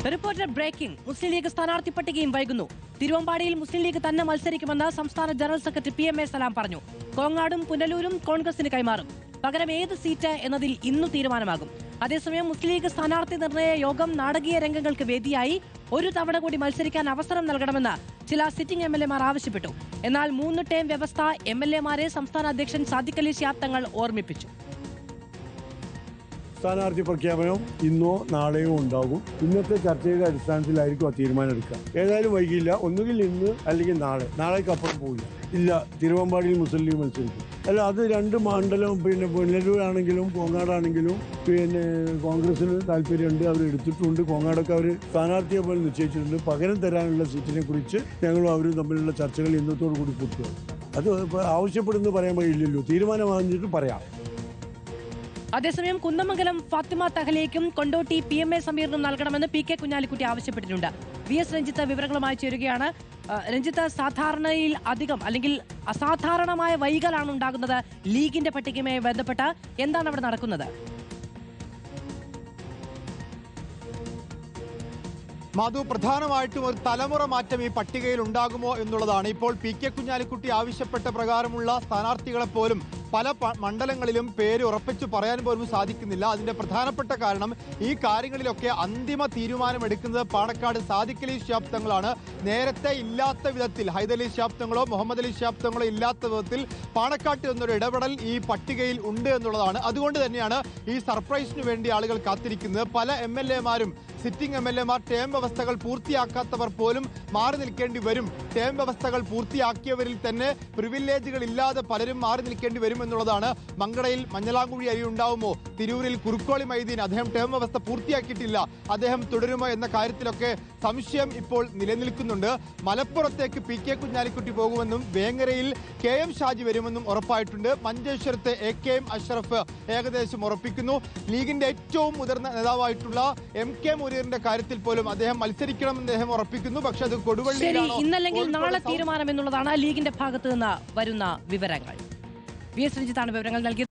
Reporter breaking. മുസ്ലിം league സ്ഥാനാർത്ഥി പട്ടികയും വൈകുന്നു. തിരുവമ്പാടിയിൽ മുസ്ലിം ലീഗ് തന്നെ മത്സരിക്കുമെന്ന് സംസ്ഥാന ജനറൽ സെക്രട്ടറി PMA സലാം പറഞ്ഞു. കോങ്ങാടും പുനലൂരും കോൺഗ്രസിന് കൈമാറും. പകരം ഏത് സീറ്റ് എന്നതിൽ ഇന്നു തീരുമാനമാകും. അതേസമയം മുസ്ലിം ലീഗ് സ്ഥാനാർത്ഥി നിർണയ യോഗം നാടകീയ രംഗങ്ങൾക്ക് വേദിയായി. ഒരു തവണ കൂടി മത്സരിക്കാൻ അവസരം നൽകണമെന്ന് ചില സിറ്റിംഗ് MLA-മാർ ആവശ്യപ്പെട്ടു. എന്നാൽ 3 ടേം വ്യവസ്ഥ MLA-മാരെ സംസ്ഥാന അധ്യക്ഷൻ സാദിഖ് അലി ശിഹാബ് തങ്ങൾ ഓർമ്മിപ്പിച്ചു. സ്ഥാനാർത്ഥി പ്രഖ്യാപനം ഇന്നോ നാളെയോ ഉണ്ടാകും. ഇന്നത്തെ ചർച്ചയുടെ അടിസ്ഥാനത്തിലായിരിക്കും ആ തീരുമാനം എടുക്കുക. ഏതായാലും വൈകില്ല. ഒന്നുകിൽ ഇന്ന് അല്ലെങ്കിൽ നാളേക്കപ്പുറം പോകില്ല. ഇല്ല, തിരുവമ്പാടിയിൽ മുസ്ലിം ലീഗ് മത്സരിക്കും. അല്ല, അത് 2 മണ്ഡലം പുനലൂരാണെങ്കിലും കോങ്ങാടാണെങ്കിലും കോൺഗ്രസിന് താല്പര്യമുണ്ട്. അവർ എടുത്തിട്ടുണ്ട്. കോങ്ങാടൊക്കെ അവർ സ്ഥാനാർത്ഥിയെ പോലെ നിശ്ചയിച്ചിട്ടുണ്ട്. പകരം തരാനുള്ള സീറ്റിനെ കുറിച്ച് ഞങ്ങളും അവരും തമ്മിലുള്ള ചർച്ചകൾ ഇന്നത്തോടു കൂടി പൂർത്തിയാകും. അത് ആവശ്യപ്പെടുന്നത് പറയാൻ കഴിയില്ലല്ലോ. തീരുമാനമാകുന്നിട്ട് പറയാം. അതേസമയം കുന്നമംഗലം ഫാത്തിമ തഹലേക്കും കൊണ്ടോട്ടി PMA സമീറിനും നൽകണമെന്ന് PK കുഞ്ഞാലിക്കുട്ടി ആവശ്യപ്പെട്ടിട്ടുണ്ട്. VS രഞ്ജിത്ത് വിവരങ്ങളുമായി ചേരുകയാണ്. രഞ്ജിത്ത്, സാധാരണയിൽ അധികം അല്ലെങ്കിൽ അസാധാരണമായ വൈകലാണ് ഉണ്ടാകുന്നത് ലീഗിന്റെ പട്ടികയുമായി ബന്ധപ്പെട്ട്. എന്താണ് അവിടെ നടക്കുന്നത്? മധു, പ്രധാനമായിട്ടും ഒരു തലമുറ മാറ്റം ഈ പട്ടികയിൽ ഉണ്ടാകുമോ എന്നുള്ളതാണ്. ഇപ്പോൾ PK കുഞ്ഞാലിക്കുട്ടി ആവശ്യപ്പെട്ട പ്രകാരമുള്ള സ്ഥാനാർത്ഥികളെ പോലും പല മണ്ഡലങ്ങളിലും പേര് ഉറപ്പിച്ചു പറയാൻ പോലും സാധിക്കുന്നില്ല. അതിന്റെ പ്രധാനപ്പെട്ട കാരണം ഈ കാര്യങ്ങളിലൊക്കെ അന്തിമ തീരുമാനമെടുക്കുന്നത് പാണക്കാട് സാദിഖ് അലി ശിഹാബ് തങ്ങളാണ്. നേരത്തെ ഇല്ലാത്ത വിധത്തിൽ ഹൈദരലി ശിഹാബ് തങ്ങളോ മുഹമ്മദ് അലി ശിഹാബ് തങ്ങളോ ഇല്ലാത്ത വിധത്തിൽ പാണക്കാട്ട് എന്നൊരു ഇടപെടൽ ഈ പട്ടികയിൽ ഉണ്ട് എന്നുള്ളതാണ്. അതുകൊണ്ട് തന്നെയാണ് ഈ സർപ്രൈസിന് വേണ്ടി ആളുകൾ കാത്തിരിക്കുന്നത്. പല MLA-മാരും സിറ്റിംഗ് MLA-മാർ ടേം വ്യവസ്ഥകൾ പൂർത്തിയാക്കാത്തവർ പോലും മാറി നിൽക്കേണ്ടി വരും. ടേം വ്യവസ്ഥകൾ പൂർത്തിയാക്കിയവരിൽ തന്നെ പ്രിവിലേജുകൾ ഇല്ലാതെ പലരും മാറി നിൽക്കേണ്ടി വരും എന്നുള്ളതാണ്. മങ്കടയിൽ മഞ്ഞളാംകുഴി അരി ഉണ്ടാവുമോ? തിരൂരിൽ കുറുക്കോളി മൈദീൻ അദ്ദേഹം ടേം വ്യവസ്ഥ പൂർത്തിയാക്കിയിട്ടില്ല, അദ്ദേഹം തുടരുമോ എന്ന കാര്യത്തിലൊക്കെ സംശയം ഇപ്പോൾ നിലനിൽക്കുന്നുണ്ട്. മലപ്പുറത്തേക്ക് PK കുഞ്ഞാലിക്കുട്ടി പോകുമെന്നും വേങ്ങരയിൽ KM ഷാജി വരുമെന്നും ഉറപ്പായിട്ടുണ്ട്. മഞ്ചേശ്വരത്തെ AKM അഷ്റഫ് ഏകദേശം ഉറപ്പിക്കുന്നു. ലീഗിന്റെ ഏറ്റവും മുതിർന്ന നേതാവായിട്ടുള്ള MK മുനീറിന്റെ കാര്യത്തിൽ പോലും അദ്ദേഹം മത്സരിക്കണമെന്ന് അദ്ദേഹം ഉറപ്പിക്കുന്നു. പക്ഷെ അത് കൊടുവള്ളിയിലാണോ? ഇന്നല്ലെങ്കിൽ നാളെ തീരുമാനം എന്നുള്ളതാണ് ലീഗിന്റെ ഭാഗത്ത് നിന്ന് വരുന്ന വിവരങ്ങൾ. VS രഞ്ജിത്താണ് വിവരങ്ങൾ നൽകിയത്.